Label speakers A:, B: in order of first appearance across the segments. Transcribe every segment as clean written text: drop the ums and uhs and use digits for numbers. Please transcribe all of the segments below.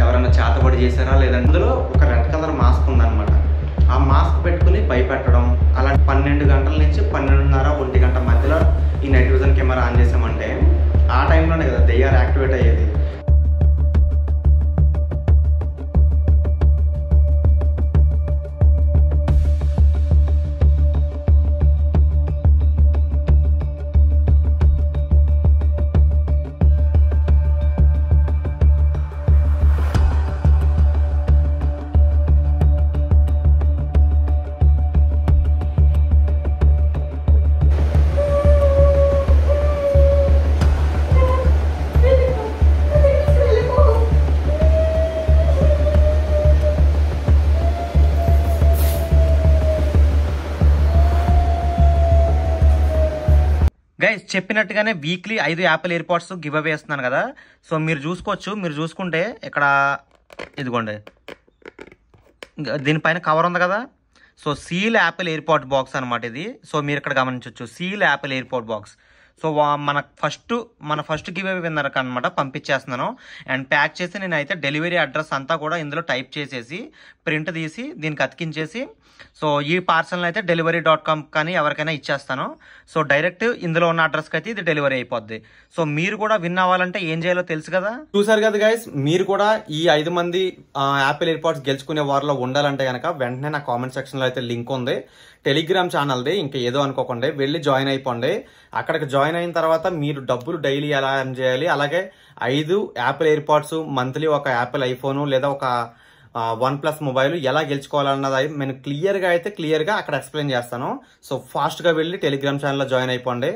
A: ఎవరైనా చేతబడి చేశారా లేదంటే అందులో ఒక రెడ్ కలర్ మాస్క్ ఉందన్నమాట. ఆ మాస్క్ పెట్టుకుని భయపెట్టడం, అలా 12 గంటల నుంచి 12:30 1 గంట మధ్యలో ఈ నైట్ విజన్ కెమెరా ఆన్ చేసామంటే ఆ టైంలోనే కదా దెయ్యాలు యాక్టివేట్ అయ్యేది. గైస్ చెప్పినట్టుగానే weekly 5 Apple AirPods giveaway ఇస్తున్నాను కదా. సో మీరు చూసుకోవచ్చు, మీరు చూసుకుంటే ఇక్కడ ఇదిగోండి దీనిపైన కవర్ ఉంది కదా. సో సీల్ యాపిల్ ఎయిర్ పాడ్ బాక్స్ అనమాట ఇది. సో మీరు ఇక్కడ గమనించవచ్చు సీల్ యాపిల్ ఎయిర్ పాడ్ బాక్స్. సో మన ఫస్ట్ గివ్ అవే విన్నర్కి అనమాట పంపించేస్తున్నాను. అండ్ ప్యాక్ చేసి నేనైతే డెలివరీ అడ్రస్ అంతా కూడా ఇందులో టైప్ చేసేసి ప్రింట్ తీసి దీనికి అతికించేసి సో ఈ పార్సల్ని అయితే delivery.com కానీ ఎవరికైనా ఇచ్చేస్తాను. సో డైరెక్ట్ ఇందులో ఉన్న అడ్రస్కి అయితే ఇది డెలివరీ అయిపోద్ది. సో మీరు కూడా విన్ అవ్వాలంటే ఏం చేయాలో తెలుసు కదా. చూసారు కదా గైస్, మీరు కూడా ఈ 5 మంది యాపిల్ ఎయిర్ పాడ్స్ గెలుచుకునే వారిలో ఉండాలంటే కనుక వెంటనే నా కామెంట్ సెక్షన్లో అయితే లింక్ ఉంది, టెలిగ్రామ్ ఛానల్ది. ఇంకా ఏదో అనుకోకుండా వెళ్ళి జాయిన్ అయిపోండి. అక్కడికి జాయిన్ అయిన తర్వాత మీరు డబ్బులు డైలీ ఎలా ఎర్న్ చేయాలి, అలాగే 5 యాపిల్ ఎయిర్ పాడ్స్, మంత్లీ ఒక యాపిల్ ఐఫోను లేదా ఒక OnePlus మొబైల్ ఎలా గెలుచుకోవాలన్నది నేను క్లియర్గా అక్కడ ఎక్స్ప్లెయిన్ చేస్తాను. సో ఫాస్ట్గా వెళ్ళి టెలిగ్రామ్ ఛానల్లో జాయిన్ అయిపోండి.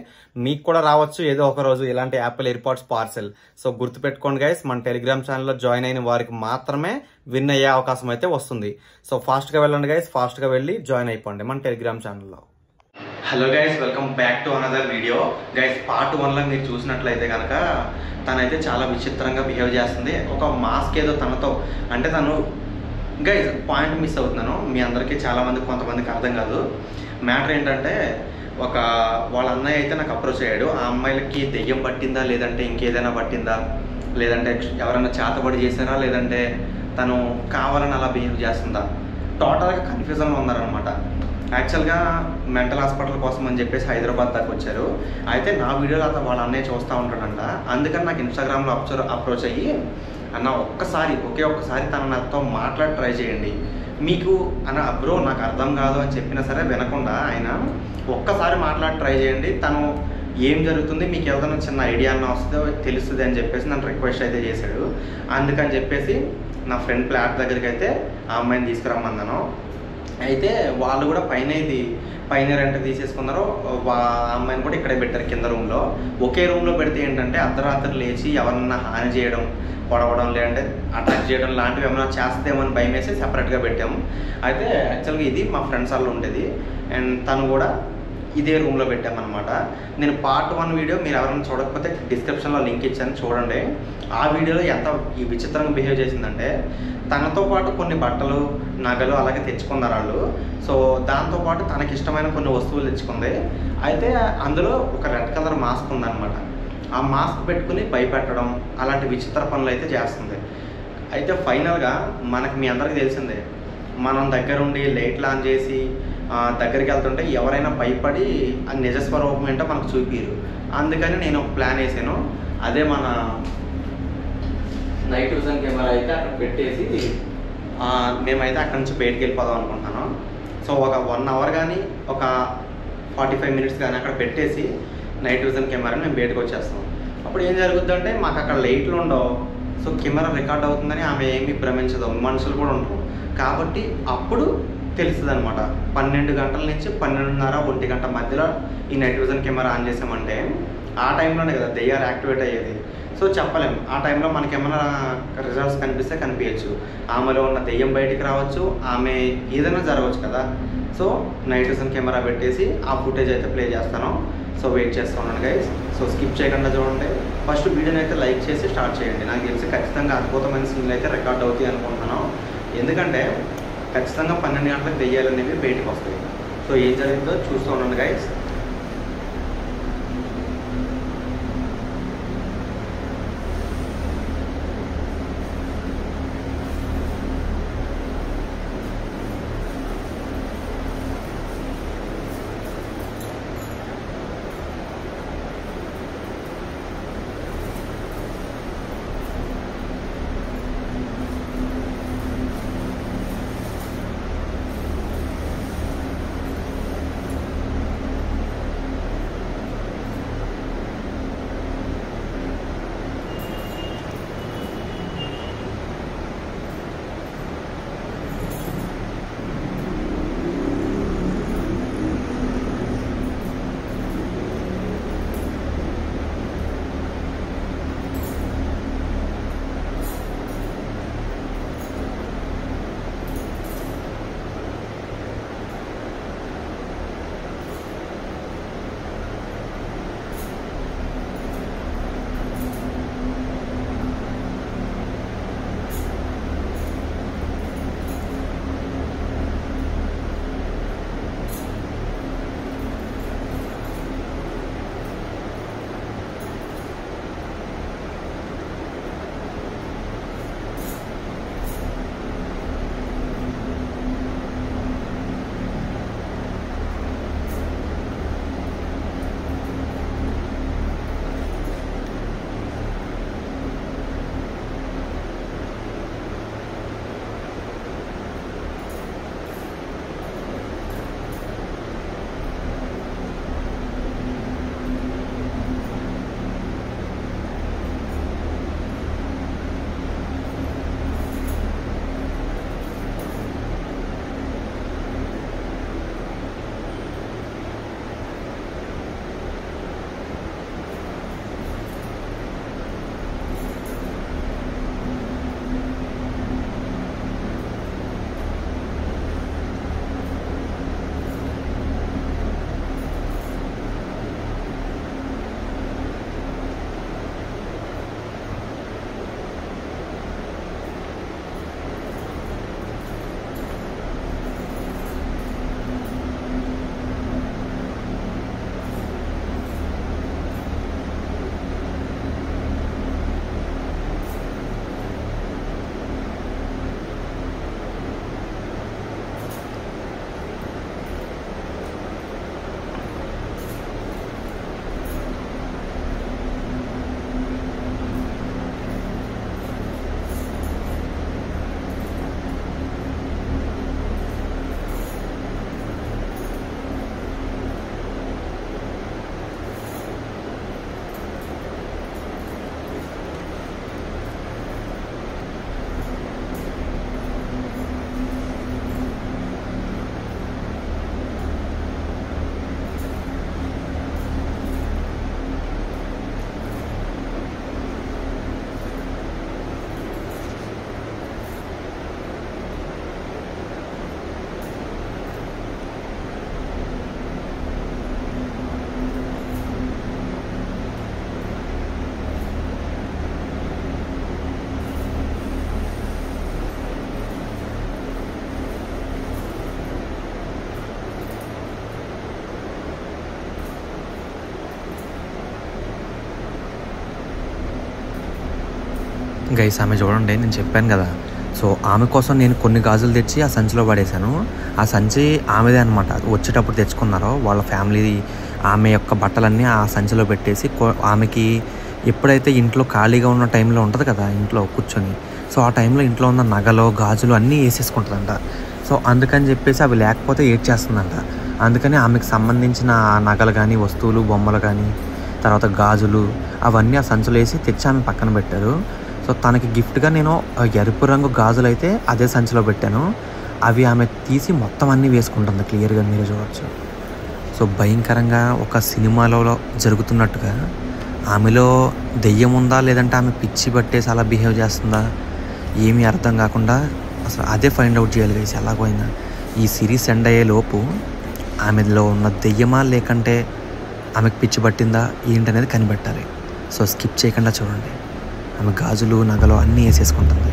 A: మీకు కూడా రావచ్చు ఏదో ఒక రోజు ఇలాంటి Apple AirPods parcel. So గుర్తుపెట్టుకోండి గైస్, మన టెలిగ్రామ్ ఛానల్లో జాయిన్ అయిన వారికి మాత్రమే విన్ అయ్యే అవకాశం అయితే వస్తుంది. సో ఫాస్ట్గా వెళ్ళండి గైస్, ఫాస్ట్గా వెళ్ళి జాయిన్ అయిపోండి మన టెలిగ్రామ్ ఛానల్లో. Hello guys, welcome back to another video. Guys part 1లో మీరు చూసినట్లయితే కనుక తనైతే చాలా విచిత్రంగా బిహేవ్ చేస్తుంది. ఒక మాస్క్ ఏదో తనతో అంటే తను గైస్ పాయింట్ మిస్ అవుతున్నాను. మీ అందరికీ కొంతమందికి అర్థం కాదు. మ్యాటర్ ఏంటంటే వాళ్ళ అన్నయ్య అయితే నాకు అప్రోచ్ అయ్యాడు. ఆ అమ్మాయిలకి దెయ్యం పట్టిందా లేదంటే ఇంకేదైనా పట్టిందా లేదంటే ఎవరైనా చేతబడి చేశారా లేదంటే తను కావాలని అలా బిహేవ్ చేస్తుందా, టోటల్గా కన్ఫ్యూజన్లో ఉన్నారనమాట. యాక్చువల్గా మెంటల్ హాస్పిటల్ కోసం అని చెప్పేసి హైదరాబాద్ దాకా వచ్చారు. అయితే నా వీడియోలో అతను వాళ్ళ అన్నయ్య చూస్తూ ఉంటాడంట. అందుకని నాకు ఇన్స్టాగ్రామ్లో అప్రోచ్ అయ్యి అన్న ఒకే ఒక్కసారి తను నాతో మాట్లాడి ట్రై చేయండి, మీకు అన్న బ్రో నాకు అర్థం కాదు అని చెప్పినా సరే వినకుండా ఆయన ఒక్కసారి మాట్లాడి ట్రై చేయండి, తను ఏం జరుగుతుంది మీకు ఏదైనా చిన్న ఐడియా అన్న వస్తుందో తెలుస్తుంది అని చెప్పేసి నన్ను రిక్వెస్ట్ అయితే చేశాడు. అందుకని చెప్పేసి నా ఫ్రెండ్ ఫ్లాట్ దగ్గరికి అయితే ఆ అమ్మాయిని తీసుకురమ్మన్నాను. అయితే వాళ్ళు కూడా పైన రెంట్ తీసేసుకున్నారు. ఆ అమ్మాయిని కూడా ఇక్కడే పెట్టారు కింద రూమ్లో. ఒకే రూమ్లో పెడితే ఏంటంటే అర్ధరాత్రి లేచి ఎవరన్నా హాని చేయడం, పొడవడం లేదంటే అటాక్ చేయడం లాంటివి ఏమైనా చేస్తేమని భయం వేసి సెపరేట్గా పెట్టాము. అయితే యాక్చువల్గా ఇది మా ఫ్రెండ్స్ వాళ్ళు ఉండేది అండ్ తను కూడా ఇదే రూమ్లో పెట్టామన్నమాట. నేను పార్ట్ 1 వీడియో మీరు ఎవరైనా చూడకపోతే డిస్క్రిప్షన్లో లింక్ ఇచ్చాను చూడండి. ఆ వీడియోలో ఎంత ఈ విచిత్రంగా బిహేవ్ చేసిందంటే తనతో పాటు కొన్ని బట్టలు, నగలు అలాగే తెచ్చుకున్నారు వాళ్ళు. సో దాంతోపాటు తనకి ఇష్టమైన కొన్ని వస్తువులు తెచ్చుకుంది. అయితే అందులో ఒక రెడ్ కలర్ మాస్క్ ఉందన్నమాట. ఆ మాస్క్ పెట్టుకుని భయపెట్టడం అలాంటి విచిత్ర పనులు అయితే చేస్తుంది. అయితే ఫైనల్గా మీ అందరికీ తెలిసిందే, మనం దగ్గరుండి లైట్లు ఆన్ చేసి దగ్గరికి వెళ్తుంటే ఎవరైనా భయపడి ఆ నిజస్వరూపం ఏంటో మనకు చూపిరు. అందుకని నేను ఒక ప్లాన్ వేసాను. అదే మన నైట్ విజన్ కెమెరా అయితే అక్కడ పెట్టేసి మేమైతే అక్కడి నుంచి బయటకు వెళ్ళిపోదాం అనుకుంటున్నాను. సో ఒక 1 అవర్ కానీ ఒక 45 మినిట్స్ కానీ అక్కడ పెట్టేసి నైట్ విజన్ కెమెరాని మేము బయటకు వచ్చేస్తాం. అప్పుడు ఏం జరుగుద్ది అంటే మాకు అక్కడ లైట్లు ఉండవు. సో కెమెరా రికార్డ్ అవుతుందని ఆమె ఏమీ భ్రమించదు, మనుషులు కూడా ఉంటారు కాబట్టి అప్పుడు తెలుస్తుంది అనమాట. 12 గంటల నుంచి 12:30 1 గంట మధ్యలో ఈ నైట్ విజన్ కెమెరా ఆన్ చేసామంటే ఆ టైంలోనే కదా దెయ్యాలు యాక్టివేట్ అయ్యేది. సో చెప్పలేము, ఆ టైంలో మనకి ఏమైనా రిజల్ట్స్ కనిపిస్తే కనిపించచ్చు, ఆమెలో ఉన్న దెయ్యం బయటికి రావచ్చు, ఆమె ఏదైనా జరగవచ్చు కదా. సో నైట్ విజన్ కెమెరా పెట్టేసి ఆ ఫుటేజ్ అయితే ప్లే చేస్తాను. సో వెయిట్ చేస్తూ ఉన్నాను గైస్. సో స్కిప్ చేయకుండా చూడండి. ఫస్ట్ వీడియోని అయితే లైక్ చేసి స్టార్ట్ చేయండి. నాకు తెలిసి ఖచ్చితంగా అద్భుతమైన సీన్లు అయితే రికార్డ్ అవుతాయి అనుకుంటున్నాను. ఎందుకంటే ఖచ్చితంగా 12 గంటలకు దెయ్యాలు అనేవి బయటకు వస్తాయి. సో ఏం జరిగిందో చూస్తూ ఉన్నాను గైస్. గైస్ ఆమె చూడండి, నేను చెప్పాను కదా, సో ఆమె కోసం నేను కొన్ని గాజులు తెచ్చి ఆ సంచిలో పడేశాను. ఆ సంచి ఆమెదే అనమాట. వచ్చేటప్పుడు తెచ్చుకున్నారో వాళ్ళ ఫ్యామిలీ, ఆమె యొక్క బట్టలన్నీ ఆ సంచిలో పెట్టేసి ఆమెకి ఎప్పుడైతే ఇంట్లో ఖాళీగా ఉన్న టైంలో ఉంటుంది కదా ఇంట్లో కూర్చొని, సో ఆ టైంలో ఇంట్లో ఉన్న నగలు గాజులు అన్నీ వేసేసుకుంటుందంట. సో అందుకని చెప్పేసి అవి లేకపోతే ఏడ్చేస్తుందంట. అందుకని ఆమెకు సంబంధించిన నగలు కానీ వస్తువులు బొమ్మలు కానీ తర్వాత గాజులు అవన్నీ ఆ సంచులు వేసి తెచ్చి ఆమె పక్కన పెట్టారు. సో తనకి గిఫ్ట్గా నేను ఎరుపు రంగు గాజులు అయితే అదే సంచిలో పెట్టాను. అవి ఆమె తీసి మొత్తం అన్నీ వేసుకుంటుంది, క్లియర్గా మీరు చూడవచ్చు. సో భయంకరంగా ఒక సినిమాలో జరుగుతున్నట్టుగా ఆమెలో దెయ్యం ఉందా లేదంటే ఆమె పిచ్చి పట్టేసి అలా బిహేవ్ చేస్తుందా ఏమీ అర్థం కాకుండా అసలు అదే ఫైండ్ అవుట్ చేయాలి గైస్. ఎలాగోయినా ఈ సిరీస్ ఎండ్ అయ్యే లోపు ఆమెలో ఉన్న దెయ్యమా లేకంటే ఆమెకు పిచ్చి పట్టిందా ఏంటనేది కనిపెట్టాలి. సో స్కిప్ చేయకుండా చూడండి. ఆమె గాజులు నగలు అన్నీ వేసేసుకుంటుంది.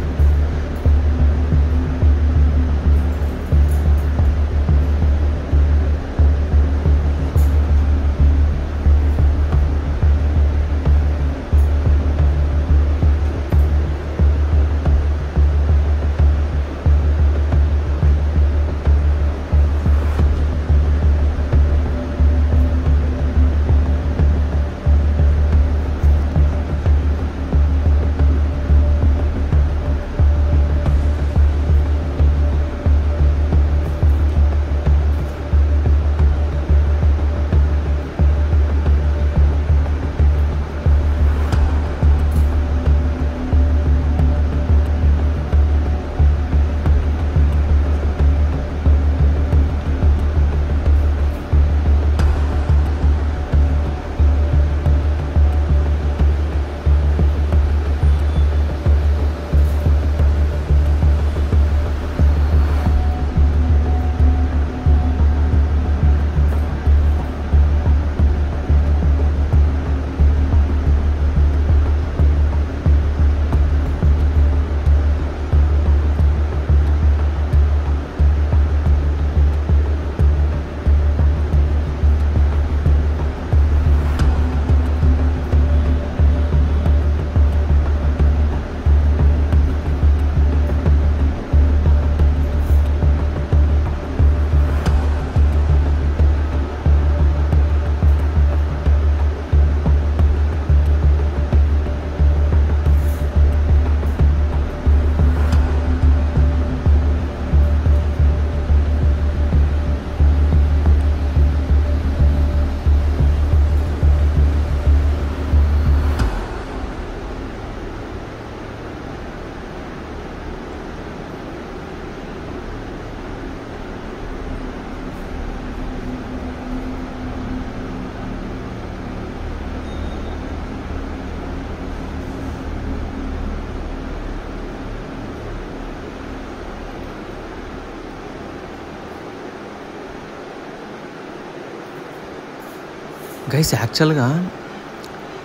A: గైస్ యాక్చువల్గా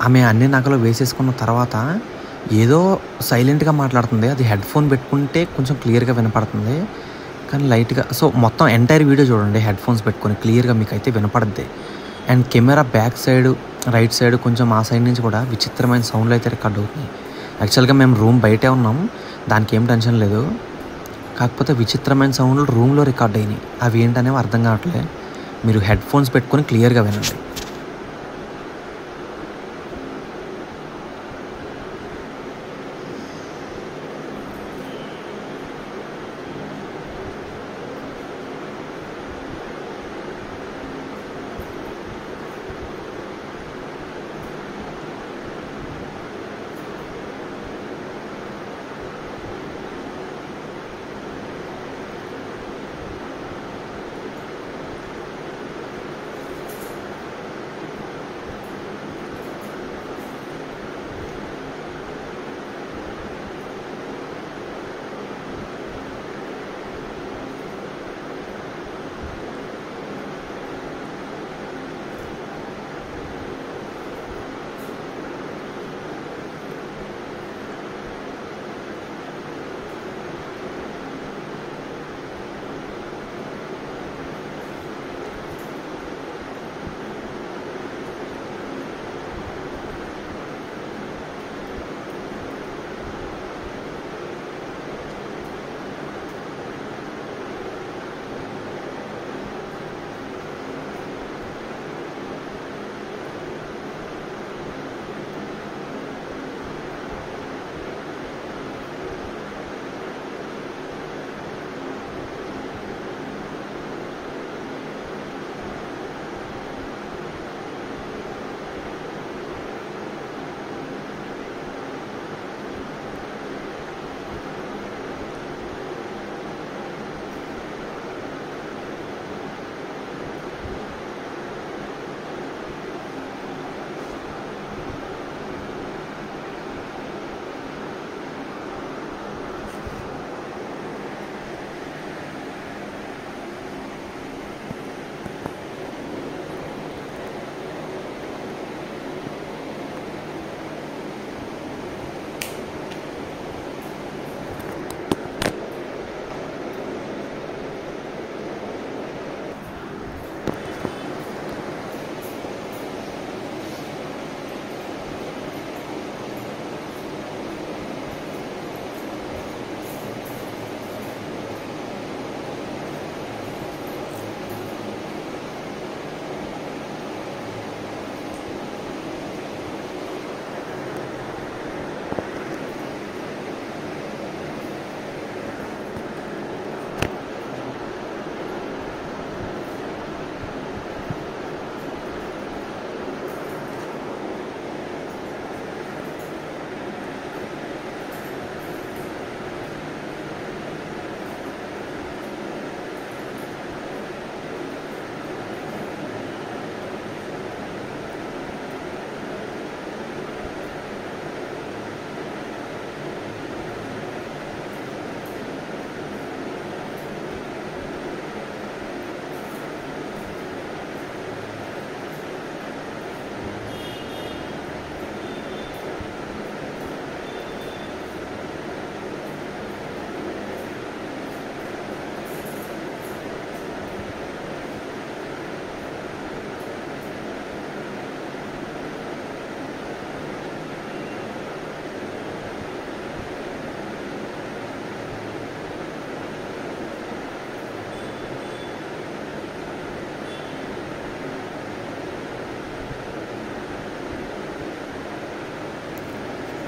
A: ఆమె అన్ని నగలు వేసేసుకున్న తర్వాత ఏదో సైలెంట్గా మాట్లాడుతుంది. అది హెడ్ ఫోన్ పెట్టుకుంటే కొంచెం క్లియర్గా వినపడుతుంది, కానీ లైట్గా. సో మొత్తం ఎంటైర్ వీడియో చూడండి హెడ్ ఫోన్స్ పెట్టుకొని, క్లియర్గా మీకు అయితే వినపడుద్ది. And camera back side right side కొంచెం ఆ సైడ్ నుంచి కూడా విచిత్రమైన సౌండ్లు అయితే రికార్డ్ అవుతున్నాయి. యాక్చువల్గా మేము రూమ్ బయటే ఉన్నాం, దానికి ఏం టెన్షన్ లేదు. కాకపోతే విచిత్రమైన సౌండ్లు రూమ్లో రికార్డ్ అయినాయి. అవి ఏంటనేవి అర్థం కావట్లేదు. మీరు హెడ్ ఫోన్స్ పెట్టుకొని క్లియర్గా వినండి.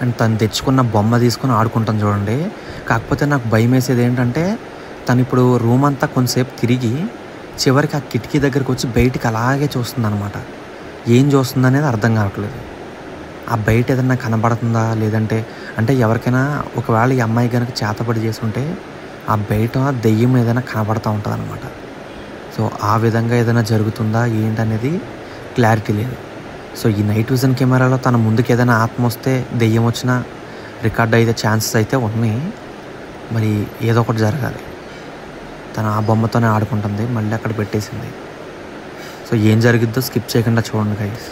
B: అండ్ తను తెచ్చుకున్న బొమ్మ తీసుకుని ఆడుకుంటాను చూడండి. కాకపోతే నాకు భయం వేసేది ఏంటంటే తను ఇప్పుడు రూమ్ అంతా కొంతసేపు తిరిగి చివరికి ఆ కిటికీ దగ్గరికి వచ్చి బయటికి అలాగే చూస్తుంది అనమాట. ఏం చూస్తుంది అనేది అర్థం కావట్లేదు. ఆ బయట ఏదన్నా కనబడుతుందా లేదంటే అంటే ఎవరికైనా ఒకవేళ ఈ అమ్మాయి కనుక చేతబడి చేసి ఉంటే ఆ బయట దెయ్యం ఏదైనా కనబడుతూ ఉంటుంది అనమాట. సో ఆ విధంగా ఏదైనా జరుగుతుందా ఏంటనేది క్లారిటీ లేదు. సో ఈ నైట్ విజన్ కెమెరాలో తన ముందుకు ఏదైనా ఆత్మ వస్తే దెయ్యం వచ్చినా రికార్డ్ అయితే ఛాన్సెస్ అయితే ఉన్నాయి. మరి ఏదో ఒకటి జరగాలి. తను ఆ బొమ్మతోనే ఆడుకుంటుంది, మళ్ళీ అక్కడ పెట్టేసింది. సో ఏం జరిగిద్దో స్కిప్ చేయకుండా చూడండి గైస్.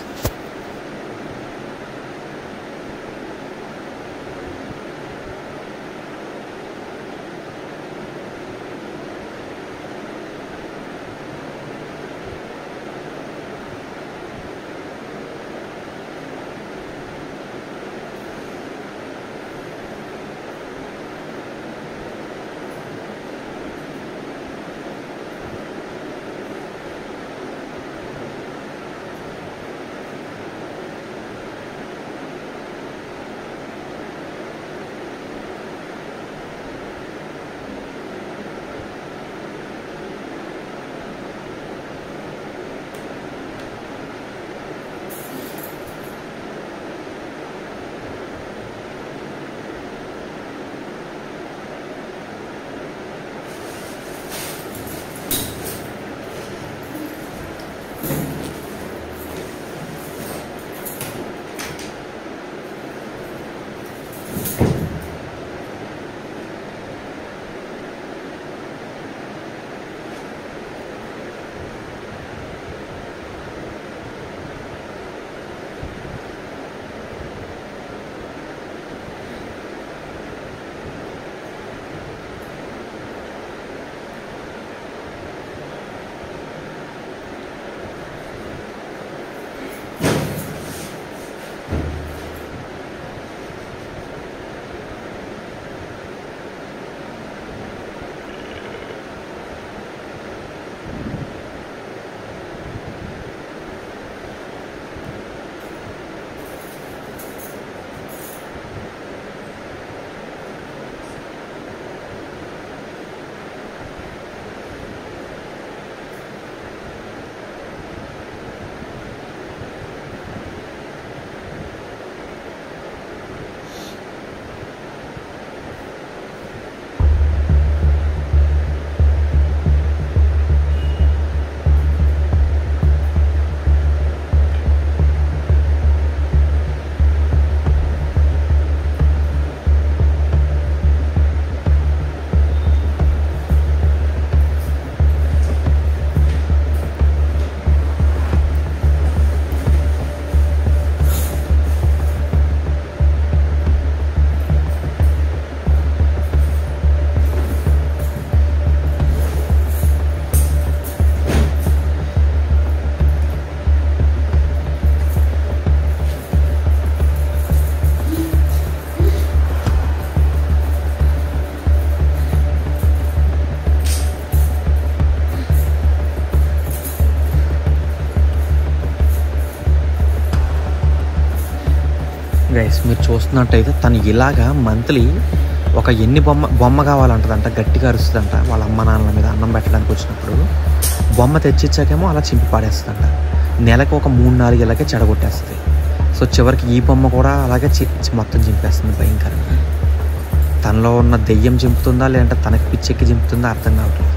B: గైస్ మీరు చూస్తున్నట్టయితే తను ఇలాగా మంత్లీ ఒక ఎన్ని బొమ్మ కావాలంటదంట, గట్టిగా అరుస్తుందంట. వాళ్ళ అమ్మ నాన్నల మీద అన్నం పెట్టడానికి వచ్చినప్పుడు బొమ్మ తెచ్చిచ్చాకేమో అలా చింపి పాడేస్తుందంట. నెలకు ఒక 3-4 ఇలాగే చెడగొట్టేస్తుంది. సో చివరికి ఈ బొమ్మ కూడా అలాగే మొత్తం చింపేస్తుంది భయంకరంగా. తనలో ఉన్న దెయ్యం చింపుతుందా లేదంటే తనకి పిచ్చెక్కి చింపుతుందా అర్థం కావట్లేదు.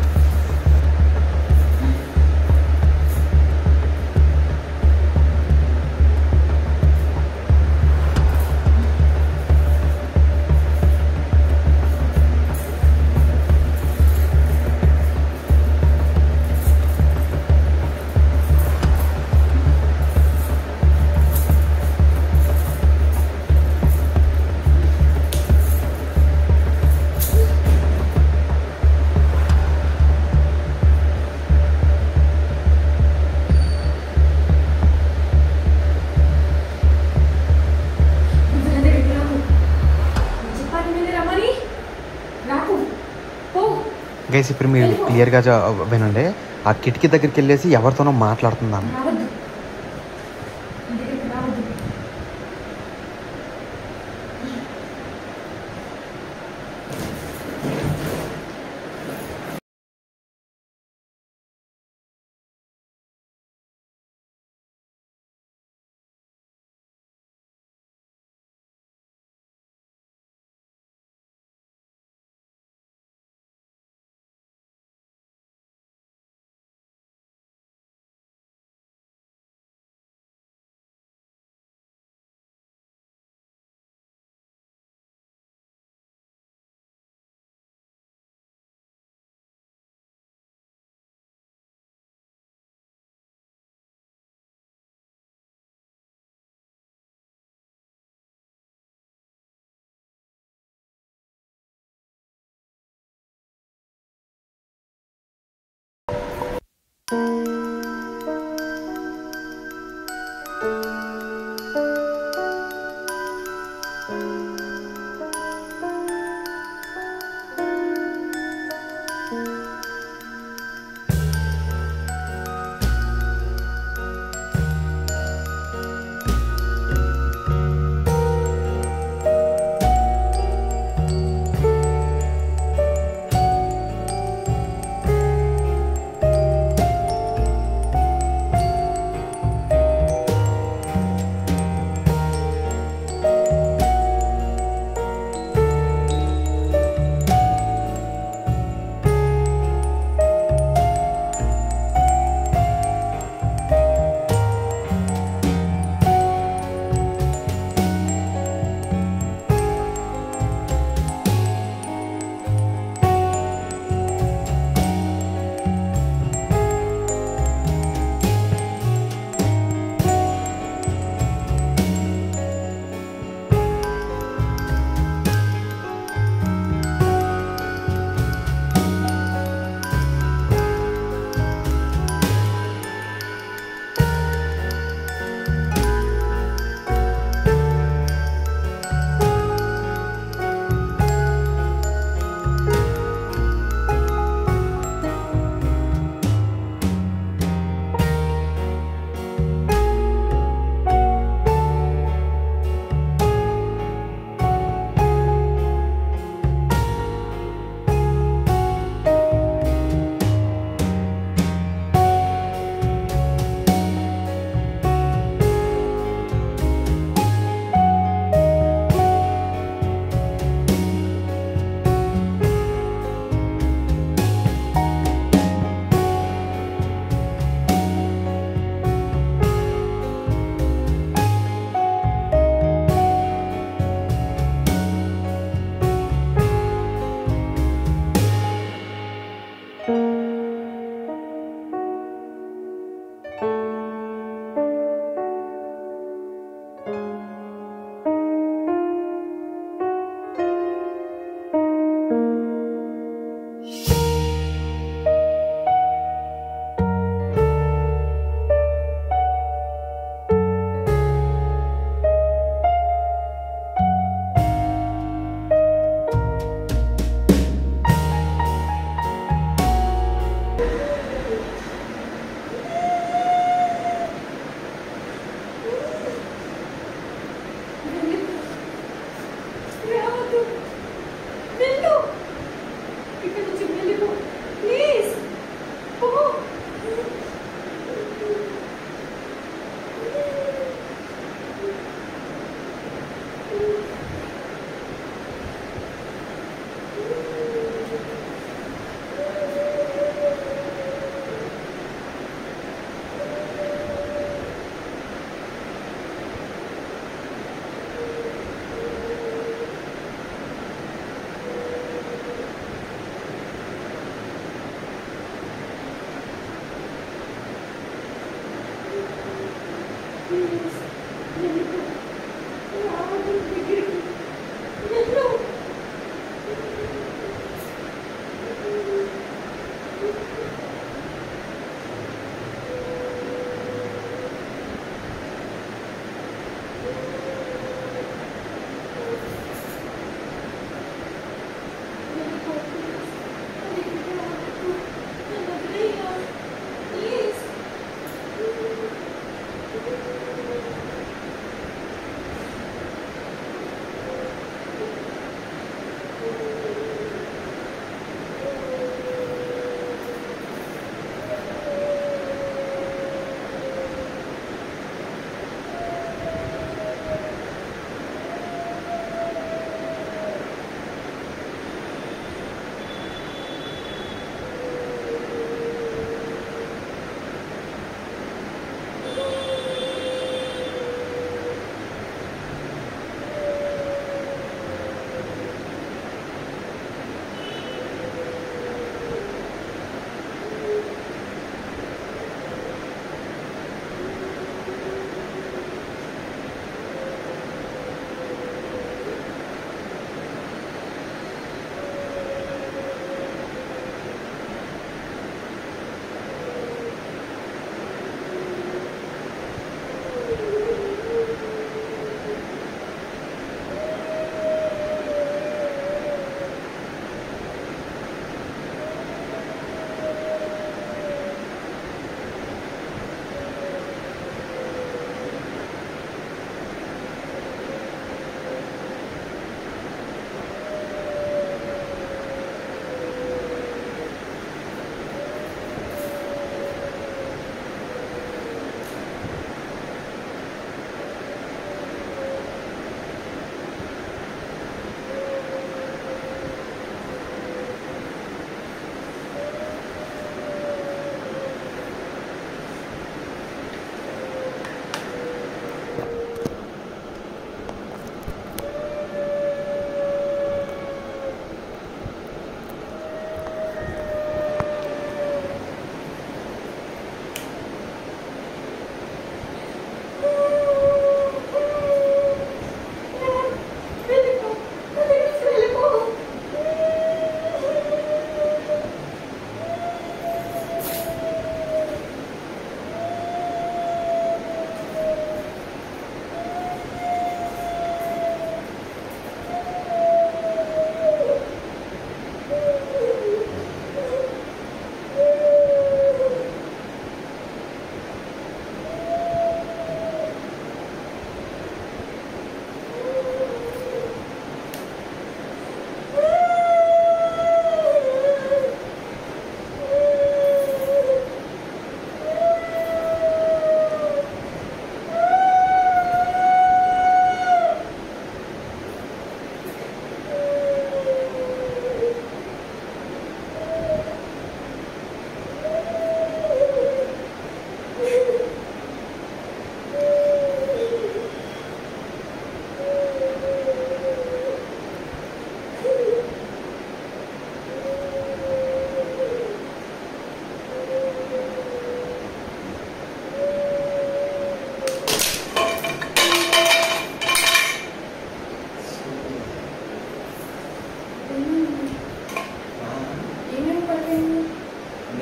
B: గైస్ ఇప్పుడు మీరు క్లియర్గా వినండి. ఆ కిటికీ దగ్గరికి వెళ్ళేసి ఎవరితోనో మాట్లాడుతుందాము.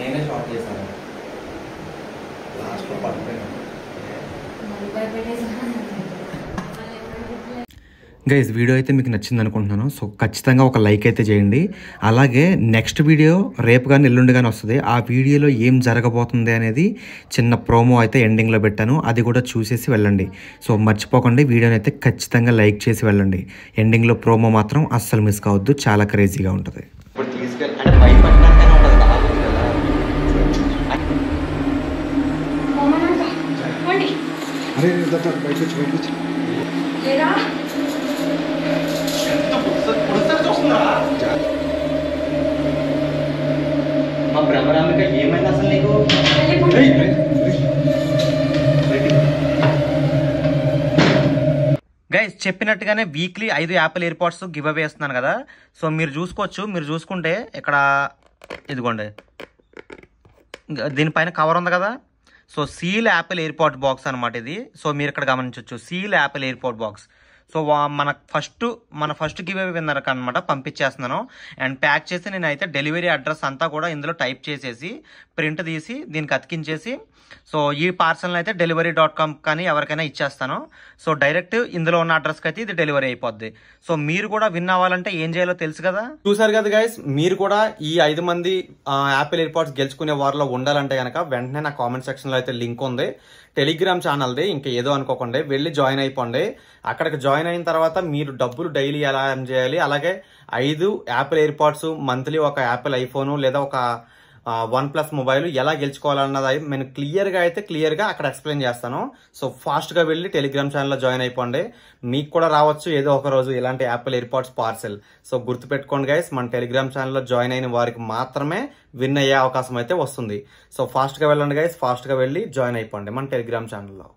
A: నేనే షార్ట్ చేశాను లాస్ట్లో పడిపోయాను.
B: గైస్ వీడియో అయితే మీకు నచ్చింది అనుకుంటున్నాను. సో ఖచ్చితంగా ఒక లైక్ అయితే చేయండి. అలాగే నెక్స్ట్ వీడియో రేపు కానీ ఎల్లుండి కానీ వస్తుంది. ఆ వీడియోలో ఏం జరగబోతుంది అనేది చిన్న ప్రోమో అయితే ఎండింగ్లో పెట్టాను, అది కూడా చూసేసి వెళ్ళండి. సో మర్చిపోకండి, వీడియోని అయితే ఖచ్చితంగా లైక్ చేసి వెళ్ళండి. ఎండింగ్లో ప్రోమో మాత్రం అస్సలు మిస్ కావద్దు, చాలా క్రేజీగా ఉంటుంది.
A: ఇప్పుడు తీసుకెళ్ళి అంటే భయపడినాకనే ఉంటుంది కాదు కదా. మా భ్రమరామిక ఏమైంది అసలు నీకు? గైస్ చెప్పినట్టుగానే weekly 5 Apple AirPods give away వేస్తున్నాను కదా. సో మీరు చూసుకోవచ్చు, మీరు చూసుకుంటే ఇక్కడ ఇదిగోండి దీనిపైన కవర్ ఉంది కదా. So seal Apple AirPod box అనమాట ఇది. సో మీరు ఇక్కడ గమనించవచ్చు, seal Apple AirPod box. So మన ఫస్ట్ గివ్ అవే విన్నర్కి అనమాట పంపించేస్తున్నాను. అండ్ ప్యాక్ చేసి నేనైతే డెలివరీ అడ్రస్ అంతా కూడా ఇందులో టైప్ చేసేసి ప్రింట్ తీసి దీనికి అతికించేసి సో ఈ పార్సల్ని అయితే delivery.com కానీ ఎవరికైనా ఇచ్చేస్తాను. సో డైరెక్ట్ ఇందులో ఉన్న అడ్రస్కి అయితే ఇది డెలివరీ అయిపోద్ది. సో మీరు కూడా విన్ అవ్వాలంటే ఏం చేయాలో తెలుసు కదా. చూసారు కదా గైస్, మీరు కూడా ఈ 5 మంది యాపిల్ ఎయిర్పాడ్స్ గెలుచుకునే వారిలో ఉండాలంటే కనుక వెంటనే నా కామెంట్ సెక్షన్లో అయితే లింక్ ఉంది టెలిగ్రామ్ ఛానల్ది. ఇంకా ఏదో అనుకోకండి, వెళ్ళి జాయిన్ అయిపోండి. అక్కడికి జాయిన్ అయిన తర్వాత మీరు డబ్బులు డైలీ ఎలా ఎర్న్ చేయాలి, అలాగే 5 యాపిల్ ఎయిర్పాడ్స్ మంత్లీ, ఒక యాపిల్ ఐఫోన్ లేదా ఒక OnePlus మొబైల్ ఎలా గెలుచుకోవాలన్నది నేను క్లియర్గా అక్కడ ఎక్స్ప్లెయిన్ చేస్తాను. సో ఫాస్ట్గా వెళ్ళి టెలిగ్రామ్ ఛానల్లో జాయిన్ అయిపోండి. మీకు కూడా రావచ్చు ఏదో ఒక రోజు ఇలాంటి యాపిల్ ఎయిర్పాడ్స్ పార్సెల్. సో గుర్తుపెట్టుకోండి గైస్, మన టెలిగ్రామ్ ఛానల్లో జాయిన్ అయిన వారికి మాత్రమే విన్ అయ్యే అవకాశం అయితే వస్తుంది. సో ఫాస్ట్గా వెళ్ళండి గైస్, ఫాస్ట్గా వెళ్ళి జాయిన్ అయిపోండి మన టెలిగ్రామ్ ఛానల్లో.